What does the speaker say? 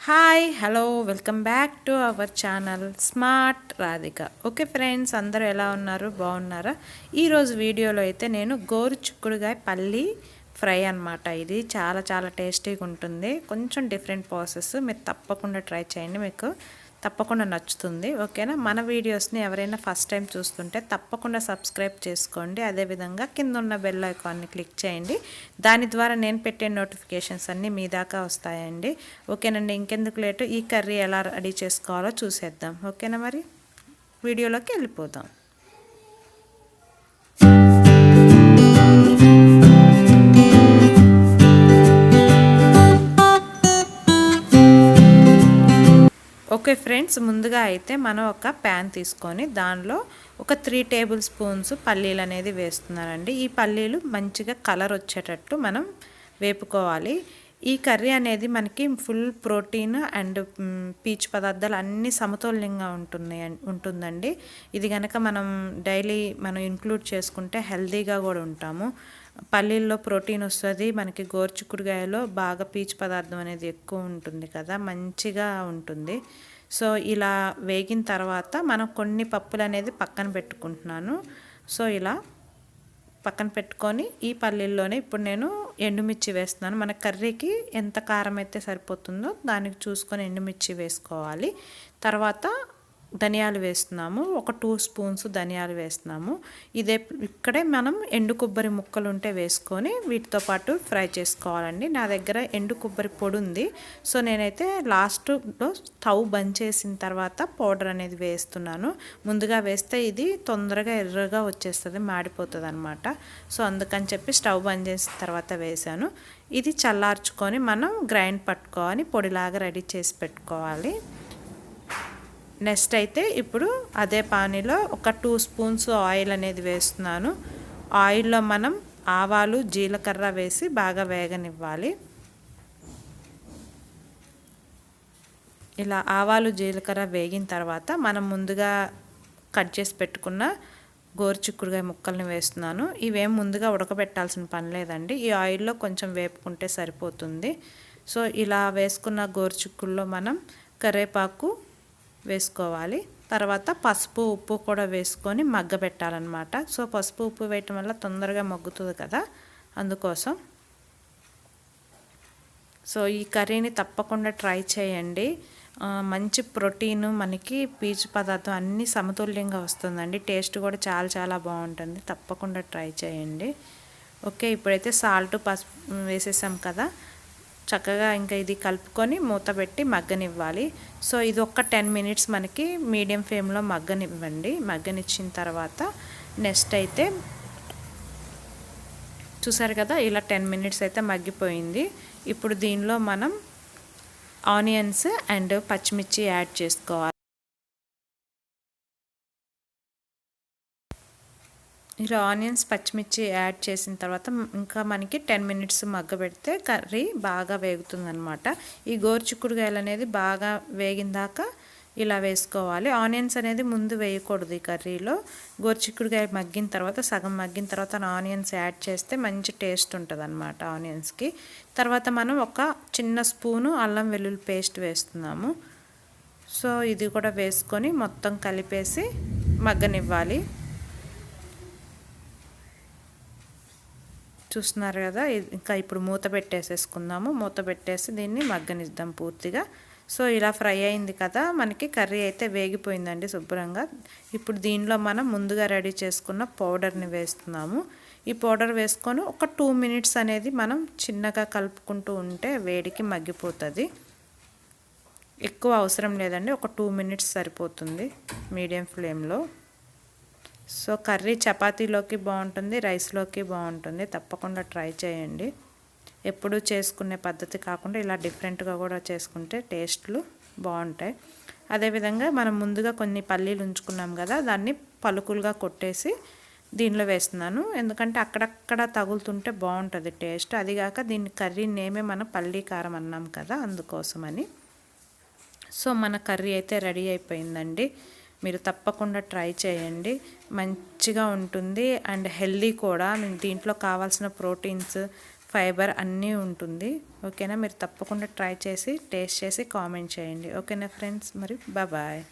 Hi hello welcome back to our channel smart Radhika. Okay friends, అందరూ ఎలా ఉన్నారు? బాగున్నారా? ఈరోజు వీడియోలో అయితే నేను గోరు చిక్కుడుగాయ పల్లి ఫ్రై అనమాట. ఇది చాలా చాలా టేస్టీగా ఉంటుంది. కొంచెం డిఫరెంట్ ప్రాసెస్, మీరు తప్పకుండా ట్రై చేయండి, మీకు తప్పకుండా నచ్చుతుంది. ఓకేనా? మన వీడియోస్ని ఎవరైనా ఫస్ట్ టైం చూస్తుంటే తప్పకుండా సబ్స్క్రైబ్ చేసుకోండి. అదేవిధంగా కింద ఉన్న బెల్ ఐకాన్ని క్లిక్ చేయండి. దాని ద్వారా నేను పెట్టే నోటిఫికేషన్స్ అన్నీ మీ దాకా వస్తాయండి. ఓకేనండి, ఇంకెందుకు లేటు, ఈ కర్రీ ఎలా రెడీ చేసుకోవాలో చూసేద్దాం. ఓకేనా? మరి వీడియోలోకి వెళ్ళిపోదాం. ఓకే ఫ్రెండ్స్, ముందుగా అయితే మనం ఒక ప్యాన్ తీసుకొని దానిలో ఒక 3 టేబుల్ స్పూన్స్ పల్లీలు అనేది వేస్తున్నానండి. ఈ పల్లీలు మంచిగా కలర్ వచ్చేటట్టు మనం వేపుకోవాలి. ఈ కర్రీ అనేది మనకి ఫుల్ ప్రోటీన్ అండ్ పీచు పదార్థాలు అన్నీ సమతుల్యంగా ఉంటుందండి. ఇది కనుక మనం డైలీ ఇంక్లూడ్ చేసుకుంటే హెల్తీగా కూడా ఉంటాము. పల్లీల్లో ప్రోటీన్ వస్తుంది, మనకి గోరుచిక్కుడుకాయలో బాగా పీచు పదార్థం అనేది ఎక్కువ ఉంటుంది కదా, మంచిగా ఉంటుంది. సో ఇలా వేగిన తర్వాత మనం కొన్ని పప్పులు అనేది పక్కన పెట్టుకుంటున్నాను. సో ఇలా పక్కన పెట్టుకొని ఈ పల్లీల్లోనే ఇప్పుడు నేను ఎండుమిర్చి వేస్తున్నాను. మన కర్రీకి ఎంత కారం అయితే సరిపోతుందో దానికి చూసుకొని ఎండుమిర్చి వేసుకోవాలి. తర్వాత ధనియాలు వేస్తున్నాము, ఒక 2 స్పూన్స్ ధనియాలు వేస్తున్నాము. ఇక్కడే మనం ఎండు కొబ్బరి ముక్కలు ఉంటే వేసుకొని వీటితో పాటు ఫ్రై చేసుకోవాలండి. నా దగ్గర ఎండు కొబ్బరి పొడి ఉంది. సో నేనైతే లాస్ట్లో స్టవ్ బంద్ చేసిన తర్వాత పౌడర్ అనేది వేస్తున్నాను. ముందుగా వేస్తే ఇది తొందరగా ఎర్రగా వచ్చేస్తుంది, మాడిపోతుంది అనమాట. సో అందుకని చెప్పి స్టవ్ బంద్ చేసిన తర్వాత వేసాను. ఇది చల్లార్చుకొని మనం గ్రైండ్ పట్టుకోవాలి, పొడిలాగా రెడీ చేసి పెట్టుకోవాలి. నెక్స్ట్ అయితే ఇప్పుడు అదే పానీలో ఒక 2 స్పూన్స్ ఆయిల్ అనేది వేస్తున్నాను. ఆయిల్లో మనం ఆవాలు జీలకర్ర వేసి బాగా వేగనివ్వాలి. ఇలా ఆవాలు జీలకర్ర వేగిన తర్వాత మనం ముందుగా కట్ చేసి పెట్టుకున్న గోరుచిక్కుడుకాయ ముక్కల్ని వేస్తున్నాను. ఇవేం ముందుగా ఉడకబెట్టాల్సిన పని లేదండి, ఈ ఆయిల్లో కొంచెం వేపుకుంటే సరిపోతుంది. సో ఇలా వేసుకున్న గోరుచిక్కుల్లో మనం కరివేపాకు వేసుకోవాలి. తర్వాత పసుపు ఉప్పు కూడా వేసుకొని మగ్గబెట్టాలన్నమాట. సో పసుపు ఉప్పు వేయటం వల్ల తొందరగా మగ్గుతుంది కదా, అందుకోసం. సో ఈ కర్రీని తప్పకుండా ట్రై చేయండి. మంచి ప్రోటీన్, మనకి పీచు పదార్థం అన్నీ సమతుల్యంగా వస్తుందండి. టేస్ట్ కూడా చాలా చాలా బాగుంటుంది. తప్పకుండా ట్రై చేయండి. ఓకే, ఇప్పుడైతే సాల్ట్ పసుపు వేసేసాం కదా, చక్కగా ఇంకా ఇది కలుపుకొని మూత పెట్టి మగ్గనివ్వాలి. సో ఇది ఒక 10 మినిట్స్ మనకి మీడియం ఫ్లేమ్లో మగ్గనివ్వండి. మగ్గనిచ్చిన తర్వాత నెక్స్ట్ అయితే చూసారు కదా, ఇలా 10 మినిట్స్ అయితే మగ్గిపోయింది. ఇప్పుడు దీనిలో మనం ఆనియన్స్ అండ్ పచ్చిమిర్చి యాడ్ చేసుకోవాలి. ఇలా ఆనియన్స్ పచ్చిమిర్చి యాడ్ చేసిన తర్వాత ఇంకా మనకి 10 మినిట్స్ మగ్గబెడితే కర్రీ బాగా వేగుతుందనమాట. ఈ గోరుచిక్కుడుకాయలు అనేది బాగా వేగిన దాకా ఇలా వేసుకోవాలి. ఆనియన్స్ అనేది ముందు వేయకూడదు ఈ కర్రీలో. గోరుచిక్కుడుకాయ మగ్గిన తర్వాత, సగం మగ్గిన తర్వాత ఆనియన్స్ యాడ్ చేస్తే మంచి టేస్ట్ ఉంటుంది అనమాట ఆనియన్స్కి. తర్వాత మనం ఒక చిన్న స్పూను అల్లం వెల్లుల్లి పేస్ట్ వేస్తున్నాము. సో ఇది కూడా వేసుకొని మొత్తం కలిపేసి మగ్గనివ్వాలి. చూస్తున్నారు కదా, ఇంకా ఇప్పుడు మూత పెట్టేసేసుకుందాము. మూత పెట్టేసి దీన్ని మగ్గనిద్దాం పూర్తిగా. సో ఇలా ఫ్రై అయింది కదా, మనకి కర్రీ అయితే వేగిపోయిందండి శుభ్రంగా. ఇప్పుడు దీనిలో మనం ముందుగా రెడీ చేసుకున్న పౌడర్ని వేస్తున్నాము. ఈ పౌడర్ వేసుకొని ఒక 2 మినిట్స్ అనేది మనం చిన్నగా కలుపుకుంటూ ఉంటే వేడికి మగ్గిపోతుంది. ఎక్కువ అవసరం లేదండి, ఒక 2 మినిట్స్ సరిపోతుంది మీడియం ఫ్లేమ్లో. సో కర్రీ చపాతీలోకి బాగుంటుంది, రైస్లోకి బాగుంటుంది. తప్పకుండా ట్రై చేయండి. ఎప్పుడు చేసుకునే పద్ధతి కాకుండా ఇలా డిఫరెంట్గా కూడా చేసుకుంటే టేస్ట్లు బాగుంటాయి. అదేవిధంగా మనం ముందుగా కొన్ని పల్లీలు ఉంచుకున్నాం కదా, దాన్ని పలుకులుగా కొట్టేసి దీనిలో వేస్తున్నాను. ఎందుకంటే అక్కడక్కడ తగులుతుంటే బాగుంటుంది టేస్ట్. అదిగాక దీన్ని కర్రీ నేమే మనం పల్లీ కారం అన్నాం కదా, అందుకోసమని. సో మన కర్రీ అయితే రెడీ అయిపోయిందండి. మీరు తప్పకుండా ట్రై చేయండి, మంచిగా ఉంటుంది అండ్ హెల్దీ కూడా. దీంట్లో కావాల్సిన ప్రోటీన్స్ ఫైబర్ అన్నీ ఉంటుంది. ఓకేనా, మీరు తప్పకుండా ట్రై చేసి టేస్ట్ చేసి కామెంట్ చేయండి. ఓకేనా ఫ్రెండ్స్, మరి బాయ్.